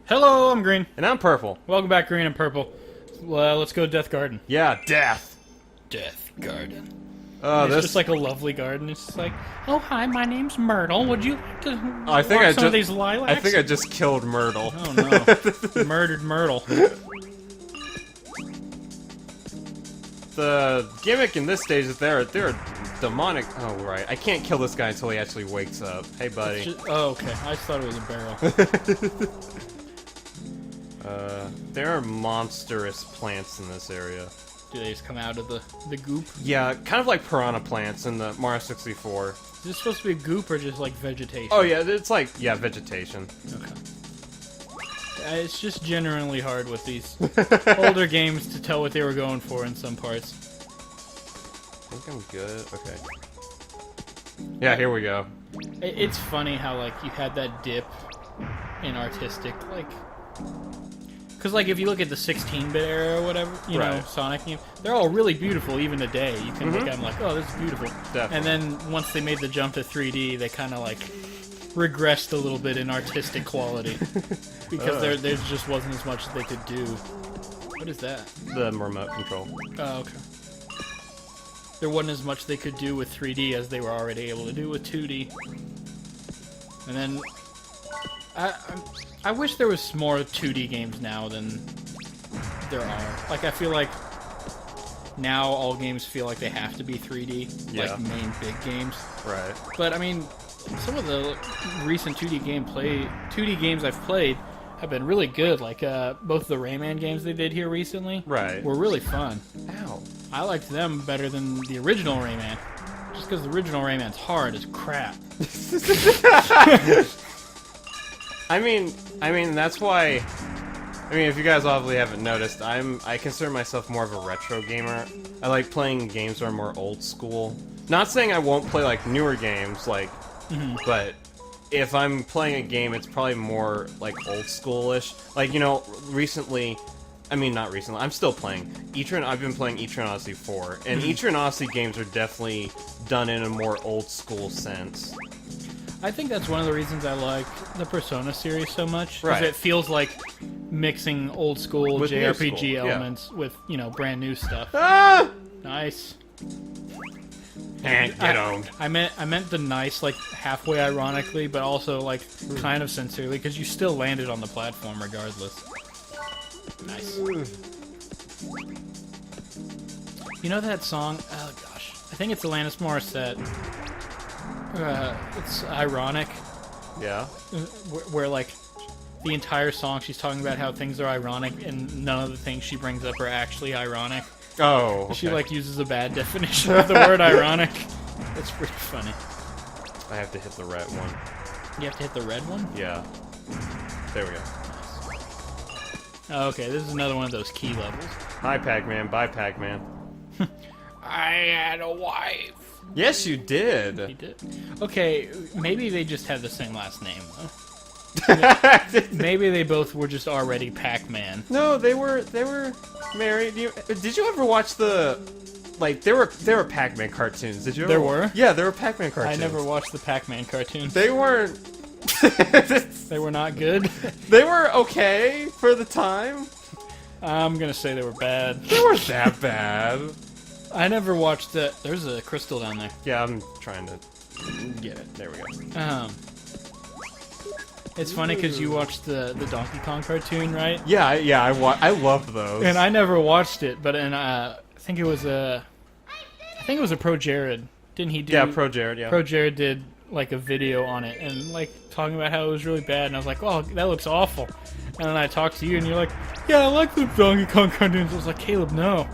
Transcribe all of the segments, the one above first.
Hello, I'm Green. And I'm Purple. Welcome back, Green and Purple. Well, let's go Death Garden. Yeah, death. Death Garden. It's It's just like a lovely garden. It's just like, oh hi, my name's Myrtle. Would you like to I think walk I some of these lilacs? I think I just killed Myrtle. Oh no, murdered Myrtle. The gimmick in this stage is they're demonic. Oh right, I can't kill this guy until he actually wakes up. Hey buddy. Oh okay, I just thought it was a barrel. There are monstrous plants in this area. Do they just come out of the goop? Yeah, kind of like piranha plants in the Mario 64. Is this supposed to be a goop or just like vegetation? Oh yeah, it's like, yeah, vegetation. Okay. It's just genuinely hard with these older games to tell what they were going for in some parts. I think I'm good. Okay. Yeah, here we go. It's funny how, like, you had that dip in artistic, like... Because, like, if you look at the 16-bit era or whatever, you know, Sonic games, they're all really beautiful even today. You can look at them like, oh, this is beautiful. Definitely. And then once they made the jump to 3D, they kind of, like, regressed a little bit in artistic quality. Because there just wasn't as much that they could do. What is that? The remote control. Oh, okay. There wasn't as much they could do with 3D as they were already able to do with 2D. And then... I wish there was more 2D games now than there are. Like, I feel like now all games feel like they have to be 3D. Yeah. Like, main big games. Right. But, I mean, some of the recent 2D games I've played have been really good. Like, both the Rayman games they did here recently were really fun. Ow. I liked them better than the original Rayman. Just because the original Rayman's hard as crap. I mean, that's why. I mean, if you guys obviously haven't noticed, I consider myself more of a retro gamer. I like playing games that are more old school. Not saying I won't play like newer games, like, but if I'm playing a game, it's probably more like old schoolish. Like, you know, recently. I mean, not recently. I'm still playing Eatron. I've been playing Eatron Odyssey 4, and Eatron Odyssey games are definitely done in a more old school sense. I think that's one of the reasons I like the Persona series so much. Right. Because it feels like mixing old school With new JRPG school, elements with, you know, brand new stuff. Ah! Nice. And get owned. I meant the nice, like, halfway ironically, but also, like, kind of sincerely, because you still landed on the platform regardless. Nice. You know that song? Oh, gosh. I think it's Alanis Morissette. It's ironic. Yeah. Where, like, the entire song she's talking about how things are ironic and none of the things she brings up are actually ironic. Oh, okay. She, like, uses a bad definition of the word ironic. That's pretty funny. I have to hit the red one. You have to hit the red one? Yeah. There we go. Oh, okay, this is another one of those key levels. Hi, Pac-Man. Bye, Pac-Man. I had a wife. Yes, you did. He did. Okay, maybe they just had the same last name, though. Maybe they both were just already Pac-Man. No, they were married. Did you ever watch the... Like, there were Pac-Man cartoons. Did you ever? There were? Yeah, there were Pac-Man cartoons. I never watched the Pac-Man cartoons. They weren't... They were not good? They were okay for the time. I'm gonna say they were bad. They weren't that bad. I never watched the... There's a crystal down there. Yeah, I'm trying to get it. There we go. It's funny because you watched the Donkey Kong cartoon, right? Yeah, I loved those. And I never watched it, but I think it was a Pro Jared. Didn't he do... Yeah, Pro Jared, yeah. Pro Jared did, like, a video on it, and, like, talking about how it was really bad, and I was like, oh, that looks awful. And then I talked to you, and you're like, yeah, I like the Donkey Kong cartoons. I was like, Caleb, no.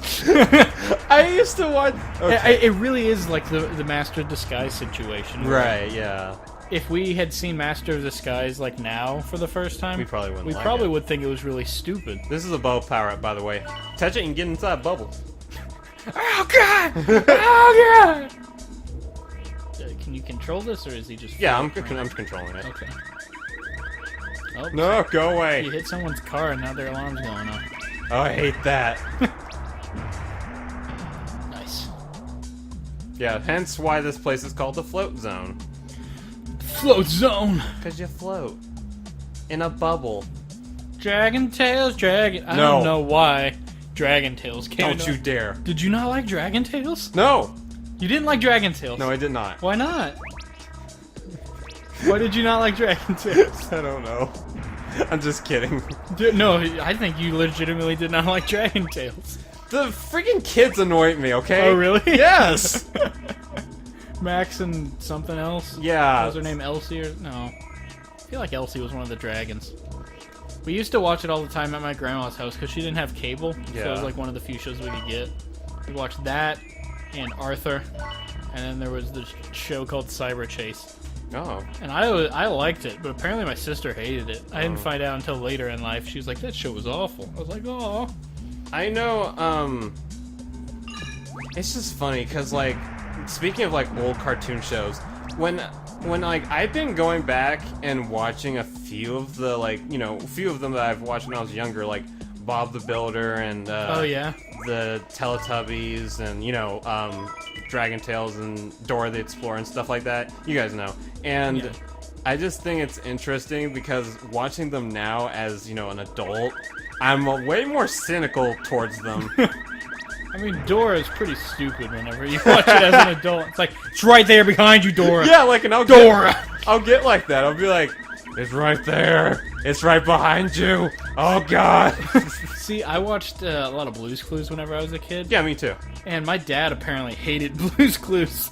I used to watch... Okay. It really is, like, the Master of Disguise situation. Right, yeah. If we had seen Master of Disguise, like, now for the first time... We probably wouldn't would think it was really stupid. This is a bubble power-up, by the way. Touch it and get inside bubbles. Oh, God! Oh, God! Can you control this, or is he just... Yeah, I'm controlling it. Okay. Oh, No, go away. you hit someone's car and now their alarm's going off. Oh, I hate that. Nice. Yeah, hence why this place is called the Float Zone. Float zone! Because you float in a bubble. Dragon Tales, Dragon... I don't know why Dragon Tales came. Don't you dare. Did you not like Dragon Tales? No. You didn't like Dragon Tales? No, I did not. Why not? Why did you not like Dragon Tales? I don't know. I'm just kidding. No, I think you legitimately did not like Dragon Tales. The freaking kids annoyed me, okay? Oh, really? Yes! Max and something else? Yeah. What was her name, Elsie? Or no. I feel like Elsie was one of the dragons. We used to watch it all the time at my grandma's house because she didn't have cable. Yeah. So it was like one of the few shows we could get. We watched that and Arthur. And then there was the show called Cyber Chase. Oh. And I liked it, but apparently my sister hated it. I didn't find out until later in life. She was like, that show was awful. I was like, oh. I know, it's just funny, because, like, speaking of, like, old cartoon shows, when like, I've been going back and watching a few of the, like, you know, a few of them that I've watched when I was younger, like Bob the Builder and, oh, yeah? the Teletubbies and, you know, Dragon Tales and Dora the Explorer and stuff like that. You guys know. And Yeah. I just think it's interesting because watching them now as, you know, an adult, I'm way more cynical towards them. I mean, Dora is pretty stupid whenever you watch it as an adult. It's like, it's right there behind you, Dora. Yeah, like, and Dora! I'll get like that. I'll be like, it's right there. It's right behind you. Oh, God. See, I watched a lot of Blue's Clues whenever I was a kid. Yeah, me too. And my dad apparently hated Blue's Clues.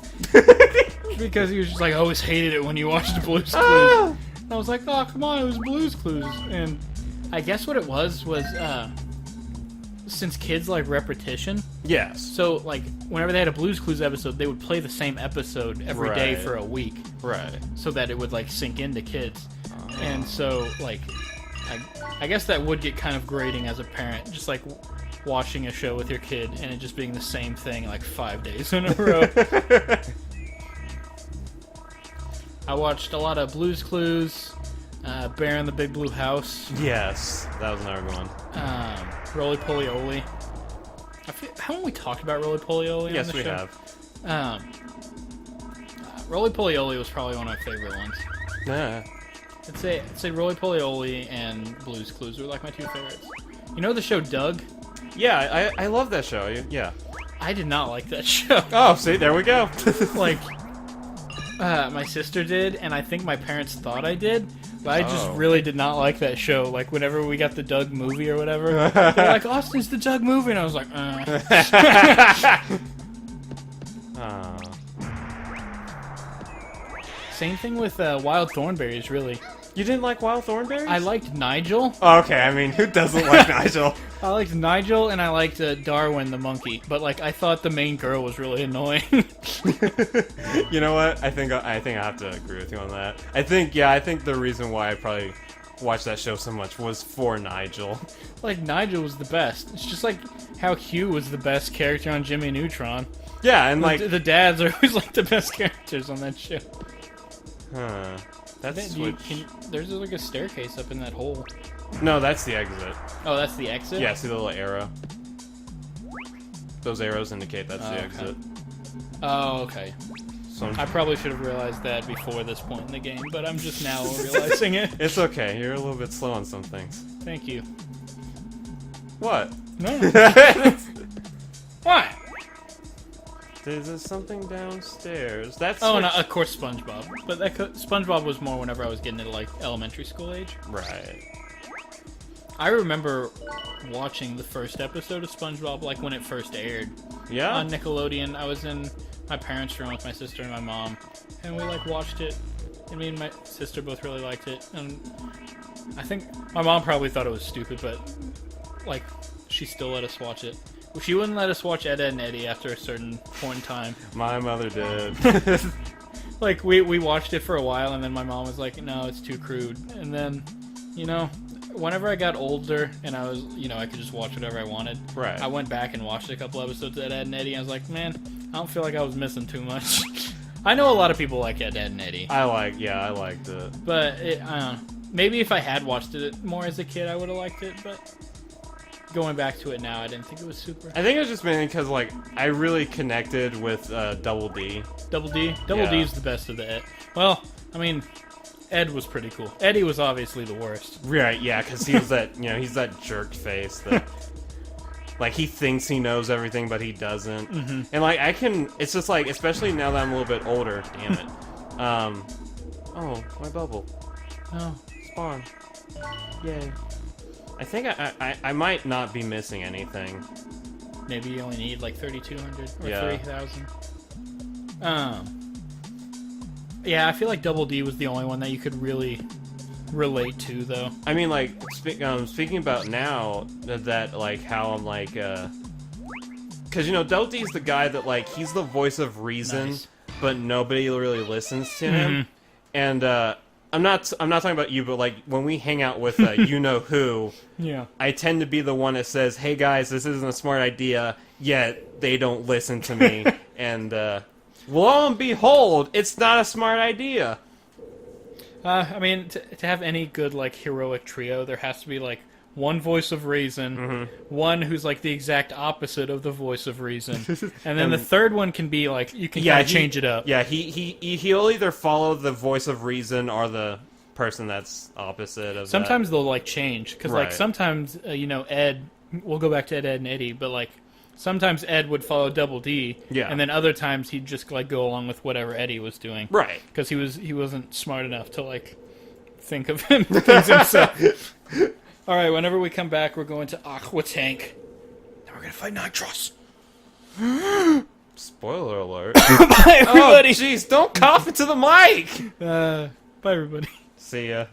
Because he was just like, I always hated it when you watched Blue's Clues. Ah! And I was like, oh, come on, it was Blue's Clues. And I guess what it was, since kids like repetition, Yes. so, like, whenever they had a Blue's Clues episode, they would play the same episode every day Right. for a week. Right. So that it would, like, sink into kids. And so, like, I guess that would get kind of grating as a parent, just, like, watching a show with your kid and it just being the same thing, like, 5 days in a row. I watched a lot of Blue's Clues, Bear in the Big Blue House, Yes. That was another one. Roly Poly Oly. Haven't we talked about Roly Poly Oly on Yes, the we show? have. Roly Poly Oly was probably one of my favorite ones. Yeah. I'd say Roly Poly Oly and Blue's Clues were like my two favorites. You know the show Doug? Yeah, I love that show. Yeah. I did not like that show. Oh, see, there we go. Like, my sister did, and I think my parents thought I did, but I just really did not like that show. Like, whenever we got the Doug movie or whatever, they're like, Austin's the Doug movie, and I was like, Same thing with Wild Thornberrys, really. You didn't like Wild Thornberrys? I liked Nigel. Oh, okay, I mean, who doesn't like Nigel? I liked Nigel, and I liked Darwin the monkey. But, like, I thought the main girl was really annoying. You know what? I think I have to agree with you on that. I think the reason why I probably watched that show so much was for Nigel. Like, Nigel was the best. It's just like how Hugh was the best character on Jimmy Neutron. Yeah, and like... The dads are always, like, the best characters on that show. Huh. That's There's, like, a staircase up in that hole. No, that's the exit. Oh, that's the exit? Yeah, see the little arrow? Those arrows indicate that's the okay. exit. Oh, okay. So I probably should have realized that before this point in the game, but I'm just now realizing it. It's okay. You're a little bit slow on some things. Thank you. What? No. What? There's something downstairs. That's Oh, no, of course SpongeBob. But SpongeBob was more whenever I was getting into, like, elementary school age. Right. I remember watching the first episode of SpongeBob, like, when it first aired. Yeah? On Nickelodeon. I was in my parents' room with my sister and my mom, and we, like, watched it. And me and my sister both really liked it. And I think my mom probably thought it was stupid, but, like, she still let us watch it. She wouldn't let us watch Ed, Edd and Eddy after a certain point in time. My mother did. Like, we watched it for a while, and then my mom was like, no, it's too crude. And then, you know, whenever I got older and I was, you know, I could just watch whatever I wanted. Right. I went back and watched a couple episodes of Ed, Edd and Eddy, and I was like, man, I don't feel like I was missing too much. I know a lot of people like Ed, Edd and Eddy. I liked it. But, I don't know. Maybe if I had watched it more as a kid, I would have liked it, but going back to it now, I didn't think it was super. I think it was just mainly because, like, I really connected with Double D. Double D? Double D is the best of the... Well, I mean, Ed was pretty cool. Eddy was obviously the worst. Right, yeah, because he was that, he's that jerk face that, like, he thinks he knows everything, but he doesn't. And, like, it's just, like, especially now that I'm a little bit older, damn it. Oh, my bubble. Oh. Spawn. Yay. I think I might not be missing anything. Maybe you only need, like, 3,200 or Yeah. 3,000. Yeah, I feel like Double D was the only one that you could really relate to, though. I mean, like, speaking about now, that, like, how I'm, like, because, Double D's the guy that, like, he's the voice of reason, Nice. but nobody really listens to him. And, I'm not talking about you, but, like, when we hang out with, you-know-who, Yeah. I tend to be the one that says, hey, guys, this isn't a smart idea, yet they don't listen to me. And, lo and behold, it's not a smart idea. I mean, to have any good, like, heroic trio, there has to be, like, one voice of reason, one who's, like, the exact opposite of the voice of reason, and then the third one can be, like, you can kind of change it up. Yeah, he'll either follow the voice of reason or the person that's opposite of Sometimes they'll, like, change, because, like, Right. sometimes, Ed, we'll go back to Ed, and Eddy, but, like, sometimes Ed would follow Double D, Yeah. and then other times he'd just, like, go along with whatever Eddy was doing. Right. Because he wasn't smart enough to, like, think of things himself. All right, whenever we come back, we're going to Aqua Tank. Then we're going to fight Nitros. Spoiler alert. Bye, everybody. Oh, jeez, don't cough into the mic! Bye, everybody. See ya.